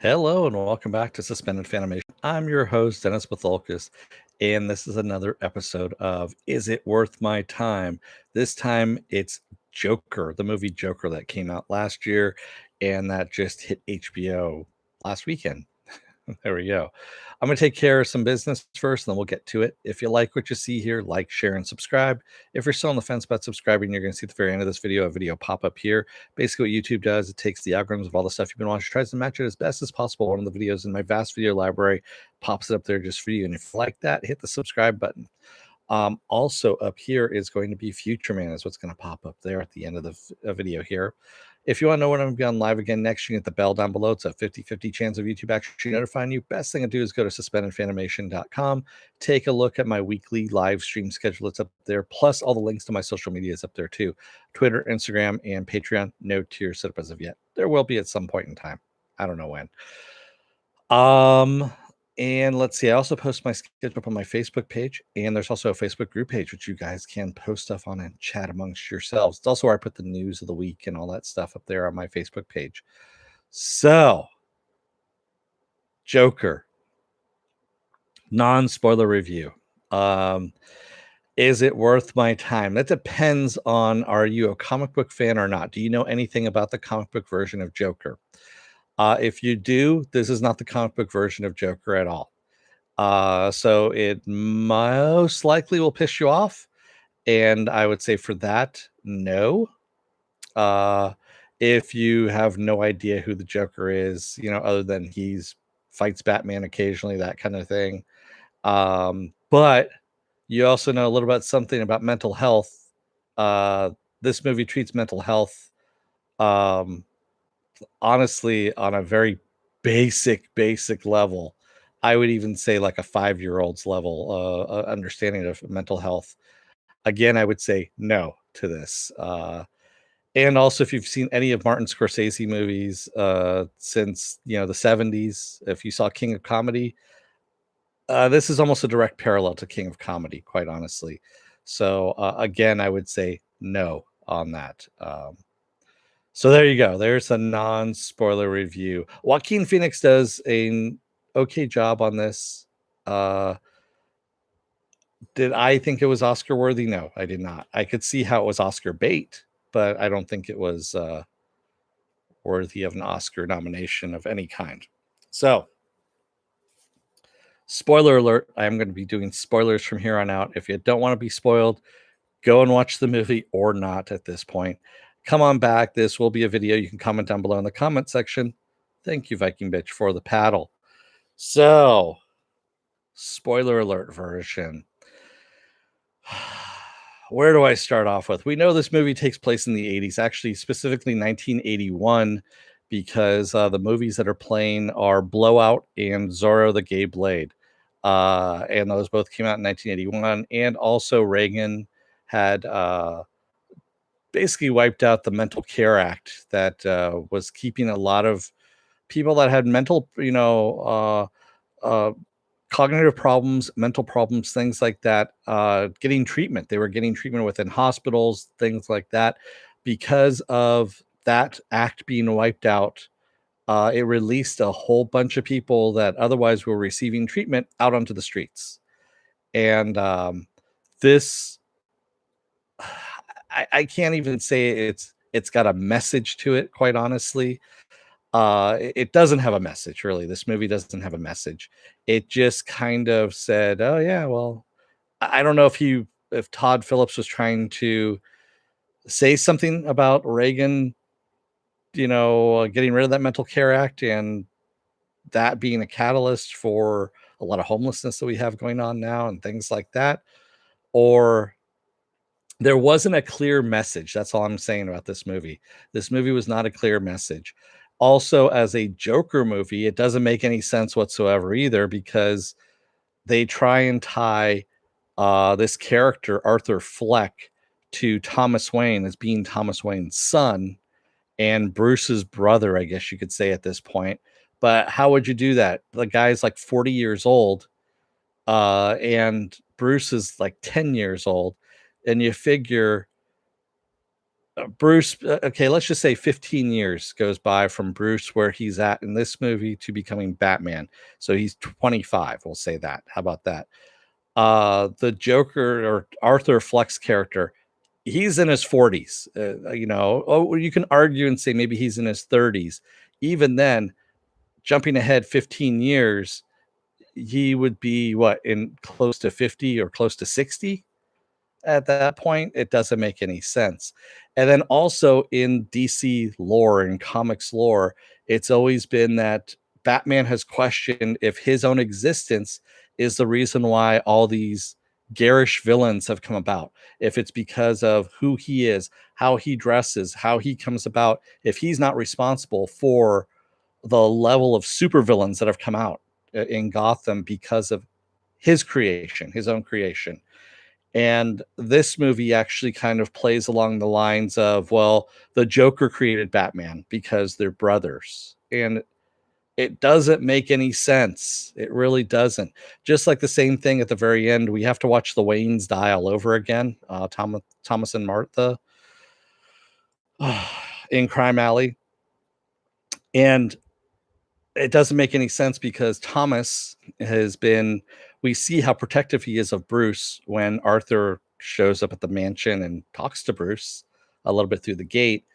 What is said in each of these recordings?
Hello and welcome back to Suspended Fanimation. I'm your host, Dennis Bithoulkas, and this is another episode of Is It Worth My Time? This time it's Joker, the movie Joker that came out last year and that just hit HBO last weekend. There we go. I'm going to take care of some business first, and then we'll get to it. If you like what you see here, like, share, and subscribe. If you're still on the fence about subscribing, you're going to see at the very end of this video a video pop up here. Basically, what YouTube does, it takes the algorithms of all the stuff you've been watching, tries to match it as best as possible. One of the videos in my vast video library pops it up there just for you. And if you like that, hit the subscribe button. Also up here is going to be Future Man is what's going to pop up there at the end of the video here. If you want to know when I'm going to be on live again next, you can hit the bell down below. It's a 50-50 chance of YouTube actually notifying you. Best thing to do is go to suspendedfanimation.com. Take a look at my weekly live stream schedule. It's up there. Plus all the links to my social media is up there too. Twitter, Instagram, and Patreon. No tiers set up as of yet. There will be at some point in time. I don't know when. And let's see, I also post my schedule up on my Facebook page, and there's also a Facebook group page which you guys can post stuff on and chat amongst yourselves. It's also where I put the news of the week and all that stuff up there on my Facebook page. So, Joker, non-spoiler review. Is it worth my time? That depends on, are you a comic book fan or not? Do you know anything about the comic book version of Joker? If you do, this is not the comic book version of Joker at all. So it most likely will piss you off. And I would say for that, no. If you have no idea who the Joker is, other than he's fights Batman occasionally, that kind of thing. But you also know a little bit something about mental health. This movie treats mental health, honestly, on a very basic level. I would even say like a 5-year-old's level understanding of mental health. Again, I would say no to this. And also, if you've seen any of Martin Scorsese movies since the 70s, if you saw King of Comedy, this is almost a direct parallel to King of Comedy, quite honestly. So again, I would say no on that. So there you go. There's a non-spoiler review. Joaquin Phoenix does an okay job on this. Did I think it was Oscar worthy? No, I did not. I could see how it was Oscar bait, but I don't think it was worthy of an Oscar nomination of any kind. So, spoiler alert, I'm going to be doing spoilers from here on out. If you don't want to be spoiled, go and watch the movie or not at this point. Come on back. This will be a video. You can comment down below in the comment section. Thank you, Viking Bitch, for the paddle. So, spoiler alert version. Where do I start off with? We know this movie takes place in the 80s, actually, specifically 1981, because the movies that are playing are Blowout and Zorro the Gay Blade. And those both came out in 1981. And also, Reagan had basically wiped out the Mental Care Act that was keeping a lot of people that had mental, cognitive problems, mental problems, things like that, getting treatment. They were getting treatment within hospitals, things like that. Because of that act being wiped out, it released a whole bunch of people that otherwise were receiving treatment out onto the streets. And this, I can't even say it's got a message to it, quite honestly. It doesn't have a message, really. This movie doesn't have a message. It just kind of said, oh yeah, well, I don't know if Todd Phillips was trying to say something about Reagan, getting rid of that Mental Care Act and that being a catalyst for a lot of homelessness that we have going on now and things like that, or there wasn't a clear message. That's all I'm saying about this movie. This movie was not a clear message. Also, as a Joker movie, it doesn't make any sense whatsoever either, because they try and tie this character, Arthur Fleck, to Thomas Wayne as being Thomas Wayne's son and Bruce's brother, I guess you could say at this point. But how would you do that? The guy's like 40 years old, and Bruce is like 10 years old. And you figure Bruce, okay, let's just say 15 years goes by from Bruce where he's at in this movie to becoming Batman. So he's 25, we'll say that. How about that? The Joker or Arthur Fleck's character, he's in his 40s. You can argue and say maybe he's in his 30s. Even then, jumping ahead 15 years, he would be what, in close to 50 or close to 60 at that point. It doesn't make any sense. And then also in DC lore and comics lore, it's always been that Batman has questioned if his own existence is the reason why all these garish villains have come about. If it's because of who he is, how he dresses, how he comes about, if he's not responsible for the level of supervillains that have come out in Gotham because of his creation, his own creation. And this movie actually kind of plays along the lines of, well, the Joker created Batman because they're brothers. And it doesn't make any sense. It really doesn't. Just like the same thing at the very end, we have to watch the Waynes die all over again. Thomas and Martha in Crime Alley. And it doesn't make any sense because Thomas has been, we see how protective he is of Bruce when Arthur shows up at the mansion and talks to Bruce a little bit through the gate.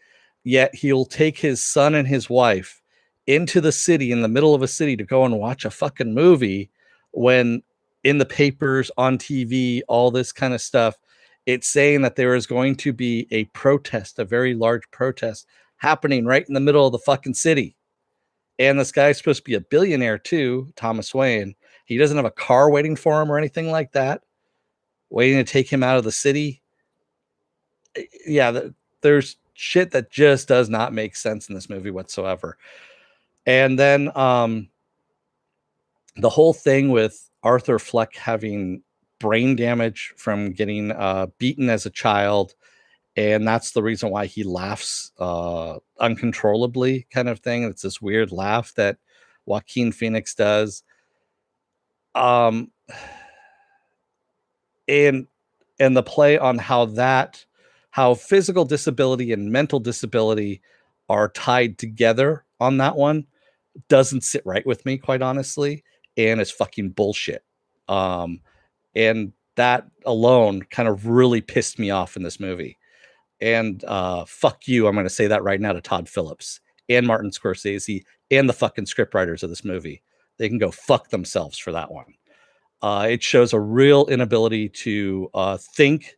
Yet he'll take his son and his wife into the city, in the middle of a city, to go and watch a fucking movie when in the papers, on TV, all this kind of stuff, it's saying that there is going to be a protest, a very large protest happening right in the middle of the fucking city. And this guy's supposed to be a billionaire too, Thomas Wayne. He doesn't have a car waiting for him or anything like that, waiting to take him out of the city. Yeah, there's shit that just does not make sense in this movie whatsoever. And then the whole thing with Arthur Fleck having brain damage from getting beaten as a child, and that's the reason why he laughs uncontrollably, kind of thing. It's this weird laugh that Joaquin Phoenix does. Um, and the play on how physical disability and mental disability are tied together on that one doesn't sit right with me, quite honestly, and it's fucking bullshit. And that alone kind of really pissed me off in this movie. And fuck you, I'm going to say that right now to Todd Phillips and Martin Scorsese and the fucking scriptwriters of this movie. They can go fuck themselves for that one. It shows a real inability to think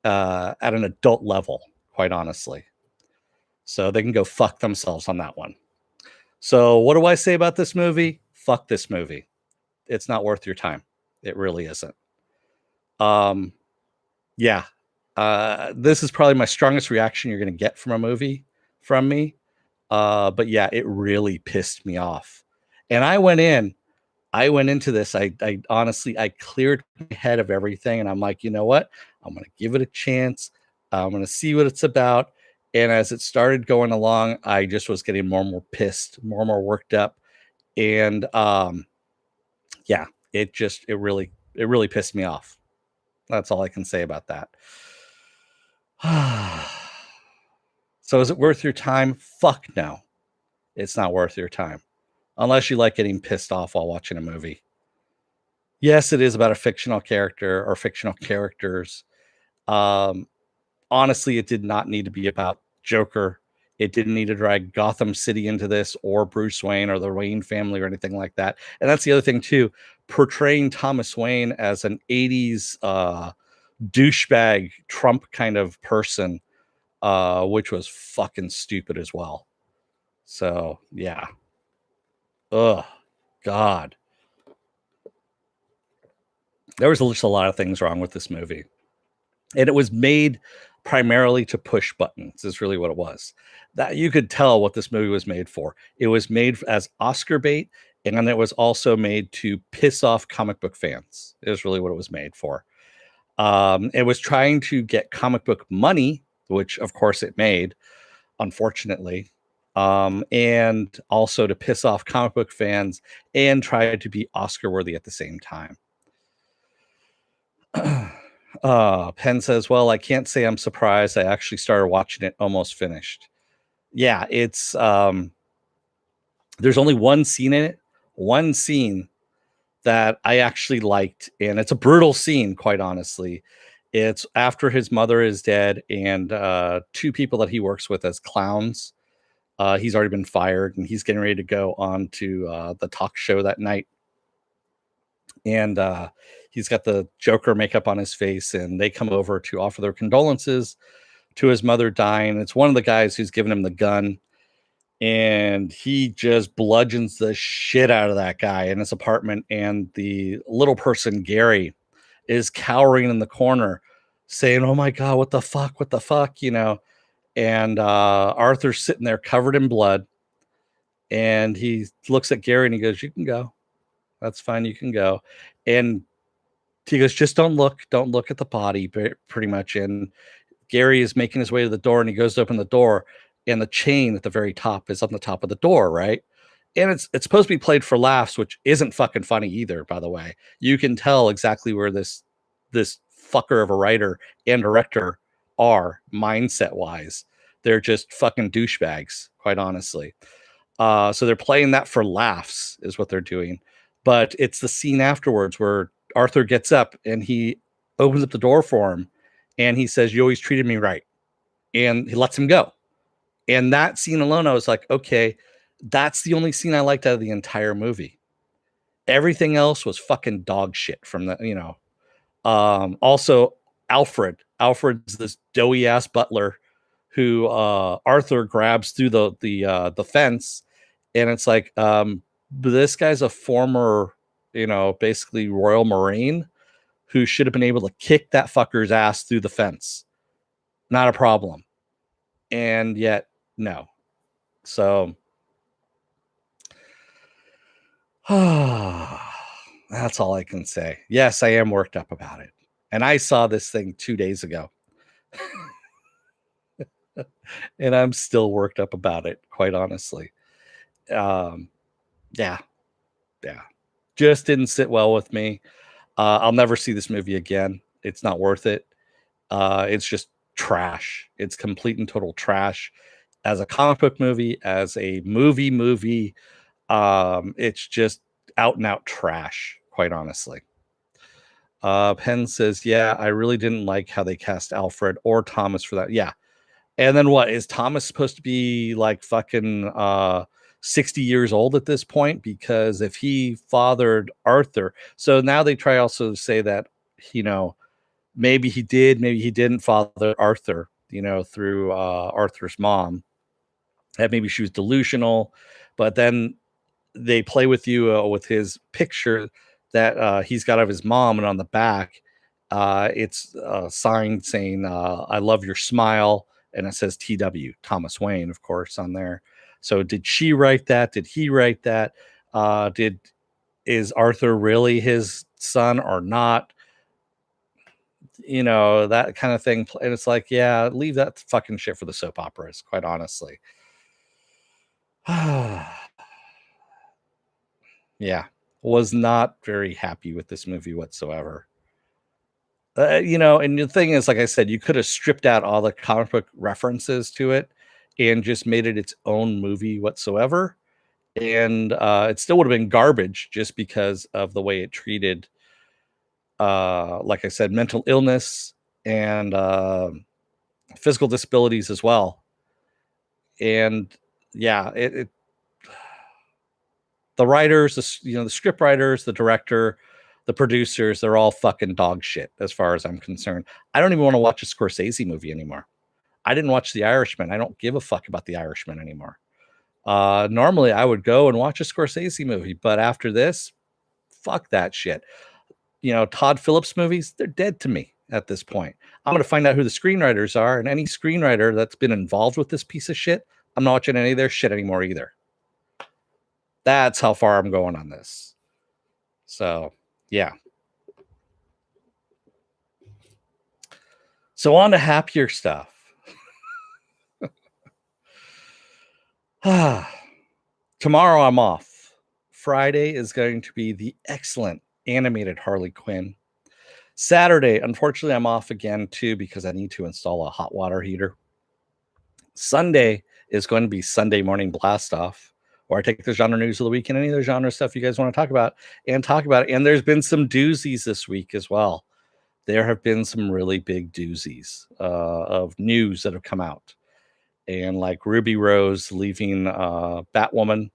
at an adult level, quite honestly. So they can go fuck themselves on that one. So what do I say about this movie? Fuck this movie. It's not worth your time. It really isn't. Yeah. This is probably my strongest reaction you're going to get from a movie from me. But yeah, it really pissed me off. And I went into this. I honestly, I cleared my head of everything. And I'm like, you know what? I'm going to give it a chance. I'm going to see what it's about. And as it started going along, I just was getting more and more pissed, more and more worked up. And yeah, it really pissed me off. That's all I can say about that. So is it worth your time? Fuck no. It's not worth your time. Unless you like getting pissed off while watching a movie. Yes, it is about a fictional character or fictional characters. Um, Honestly, it did not need to be about Joker. It didn't need to drag Gotham City into this, or Bruce Wayne or the Wayne family or anything like that. And that's the other thing too, portraying Thomas Wayne as an 80s douchebag Trump kind of person, which was fucking stupid as well. So yeah. Ugh, God. There was just a lot of things wrong with this movie. And it was made primarily to push buttons, is really what it was. That you could tell what this movie was made for. It was made as Oscar bait, and then it was also made to piss off comic book fans. Is really what it was made for. It was trying to get comic book money, which of course it made, unfortunately. And also to piss off comic book fans and try to be Oscar worthy at the same time. Penn says, "Well, I can't say I'm surprised. I actually started watching it almost finished." Yeah, it's there's only one scene in it, one scene that I actually liked, and it's a brutal scene, quite honestly. It's after his mother is dead, and two people that he works with as clowns. He's already been fired, and he's getting ready to go on to the talk show that night. And he's got the Joker makeup on his face, and they come over to offer their condolences to his mother dying. It's one of the guys who's given him the gun, and he just bludgeons the shit out of that guy in his apartment. And the little person, Gary, is cowering in the corner saying, "Oh my God, what the fuck? What the fuck?" And Arthur's sitting there covered in blood. And he looks at Gary and he goes, "You can go. That's fine. You can go." And he goes, "Just don't look at the body," pretty much. And Gary is making his way to the door, and he goes to open the door, and the chain at the very top is on the top of the door, right? And it's supposed to be played for laughs, which isn't fucking funny either, by the way. You can tell exactly where this fucker of a writer and director are mindset wise. They're just fucking douchebags, quite honestly. So they're playing that for laughs, is what they're doing. But it's the scene afterwards where Arthur gets up and he opens up the door for him, and he says, "You always treated me right," and he lets him go. And that scene alone, I was like, okay, that's the only scene I liked out of the entire movie. Everything else was fucking dog shit from the. Also, Alfred's this doughy ass butler who Arthur grabs through the fence, and it's like, this guy's a former, basically Royal Marine who should have been able to kick that fucker's ass through the fence. Not a problem. And yet, no. So, that's all I can say. Yes, I am worked up about it. And I saw this thing 2 days ago. And I'm still worked up about it, quite honestly. Um, yeah, yeah. Just didn't sit well with me. I'll never see this movie again. It's not worth it. It's just trash. It's complete and total trash. As a comic book movie, as a movie, it's just out and out trash, quite honestly. Penn says, "Yeah, I really didn't like how they cast Alfred or Thomas for that." Yeah. And then what? Is Thomas supposed to be like fucking 60 years old at this point? Because if he fathered Arthur, so now they try also to say that, you know, maybe he did, maybe he didn't father Arthur, through Arthur's mom. That maybe she was delusional, but then they play with you with his picture that he's got of his mom, and on the back, it's a sign saying, "I love your smile," and it says T.W. Thomas Wayne, of course, on there. So, did she write that? Did he write that? Did Is Arthur really his son or not? That kind of thing. And it's like, yeah, leave that fucking shit for the soap operas, quite honestly. Yeah, was not very happy with this movie whatsoever. And the thing is, like I said, you could have stripped out all the comic book references to it and just made it its own movie whatsoever. And it still would have been garbage just because of the way it treated, like I said, mental illness and physical disabilities as well. And yeah, the writers, the script writers, the director, the producers, they're all fucking dog shit as far as I'm concerned. I don't even want to watch a Scorsese movie anymore. I didn't watch The Irishman. I don't give a fuck about The Irishman anymore. Normally I would go and watch a Scorsese movie, but after this, fuck that shit. Todd Phillips movies, they're dead to me at this point. I'm going to find out who the screenwriters are, and any screenwriter that's been involved with this piece of shit, I'm not watching any of their shit anymore either. That's how far I'm going on this. So, yeah. So on to happier stuff. Tomorrow I'm off. Friday is going to be the excellent animated Harley Quinn. Saturday, unfortunately, I'm off again too because I need to install a hot water heater. Sunday is going to be Sunday morning blast off, where I take the genre news of the week and any other genre stuff you guys want to talk about and talk about it. And there's been some doozies this week as well. There have been some really big doozies of news that have come out. And like Ruby Rose leaving Batwoman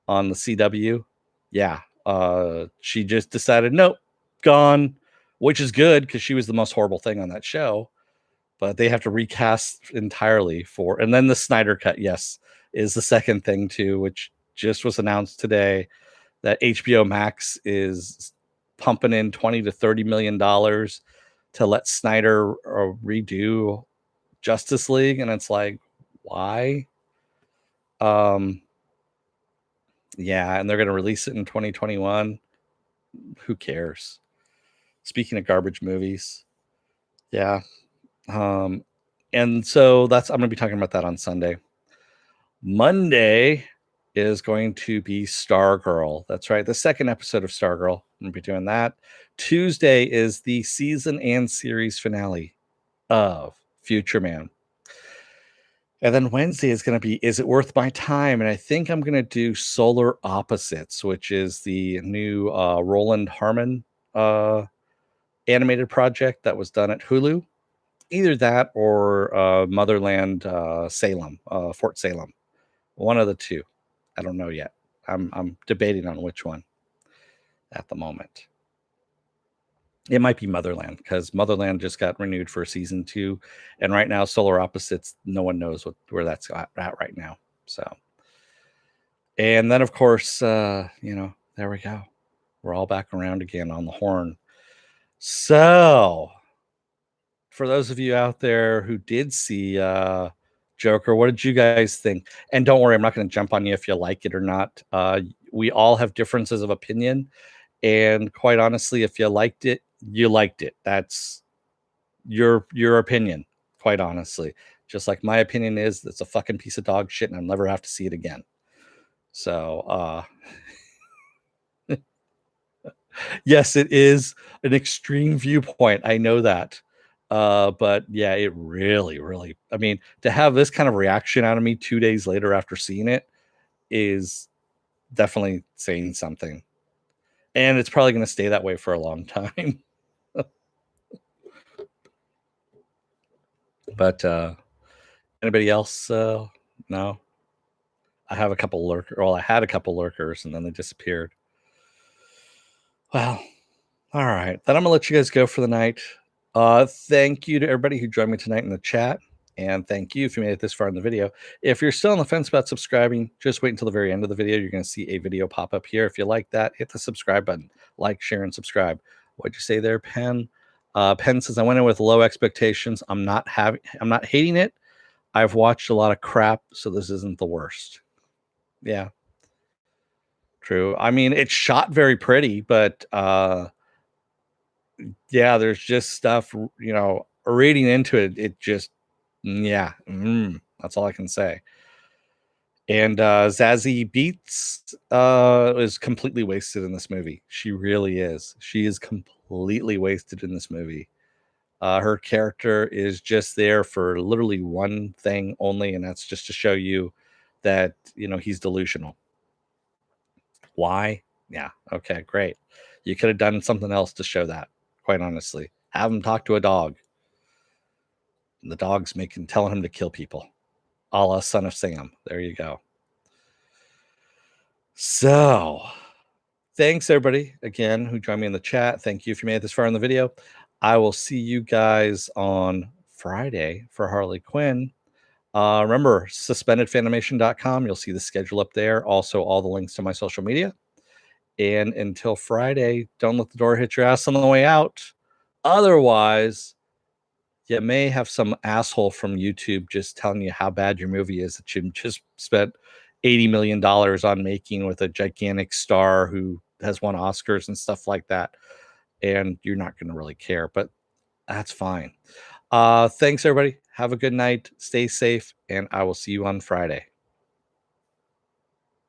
on the CW. Yeah. She just decided, nope, gone, which is good because she was the most horrible thing on that show. But they have to recast entirely for, and then the Snyder Cut, yes, is the second thing too, which just was announced today that HBO Max is pumping in $20 to $30 million to let Snyder redo Justice League, and it's like, why? Yeah, and they're going to release it in 2021. Who cares? Speaking of garbage movies, yeah. And so I'm going to be talking about that on Sunday. Monday is going to be Stargirl. That's right, the second episode of Stargirl. I'm going to be doing that. Tuesday is the season and series finale of Future Man. And then Wednesday is going to be Is It Worth My Time? And I think I'm going to do Solar Opposites, which is the new Roland Harmon animated project that was done at Hulu. Either that or Motherland Salem, Fort Salem. One of the two. I don't know yet. I'm debating on which one at the moment. It might be Motherland because Motherland just got renewed for season 2, and right now Solar Opposites, no one knows where that's at right now. So, and then of course, there we go. We're all back around again on the horn. So, for those of you out there who did see Joker, what did you guys think? And don't worry, I'm not going to jump on you if you like it or not. We all have differences of opinion. And quite honestly, if you liked it, you liked it. That's your opinion, quite honestly. Just like my opinion is it's a fucking piece of dog shit and I'll never have to see it again. So yes, it is an extreme viewpoint. I know that. But yeah, it really, really, I mean, to have this kind of reaction out of me 2 days later after seeing it is definitely saying something. And it's probably going to stay that way for a long time. But anybody else? No. I have a couple lurkers. Well, I had a couple lurkers and then they disappeared. Well, all right. Then I'm gonna let you guys go for the night. Thank you to everybody who joined me tonight in the chat. And thank you if you made it this far in the video. If you're still on the fence about subscribing, just wait until the very end of the video. You're going to see a video pop up here. If you like that, hit the subscribe button. Like, share, and subscribe. What'd you say there, Penn? Penn says, I went in with low expectations. I'm not hating it. I've watched a lot of crap, so this isn't the worst. Yeah. True. I mean, it's shot very pretty, but yeah, there's just stuff, reading into it, it just, yeah, that's all I can say. And Zazie Beetz is completely wasted in this movie. She really is. She is completely wasted in this movie. Her character is just there for literally one thing only, and that's just to show you that, he's delusional. Why? Yeah, okay, great. You could have done something else to show that, quite honestly. Have him talk to a dog. And the dog's telling him to kill people. A la Son of Sam. There you go. So, thanks everybody again who joined me in the chat. Thank you if you made it this far in the video. I will see you guys on Friday for Harley Quinn. Remember, suspendedfanimation.com. You'll see the schedule up there. Also, all the links to my social media. And until Friday, don't let the door hit your ass on the way out. Otherwise, you may have some asshole from YouTube just telling you how bad your movie is that you just spent $80 million on making with a gigantic star who has won Oscars and stuff like that. And you're not going to really care, but that's fine. Thanks, everybody. Have a good night. Stay safe, and I will see you on Friday.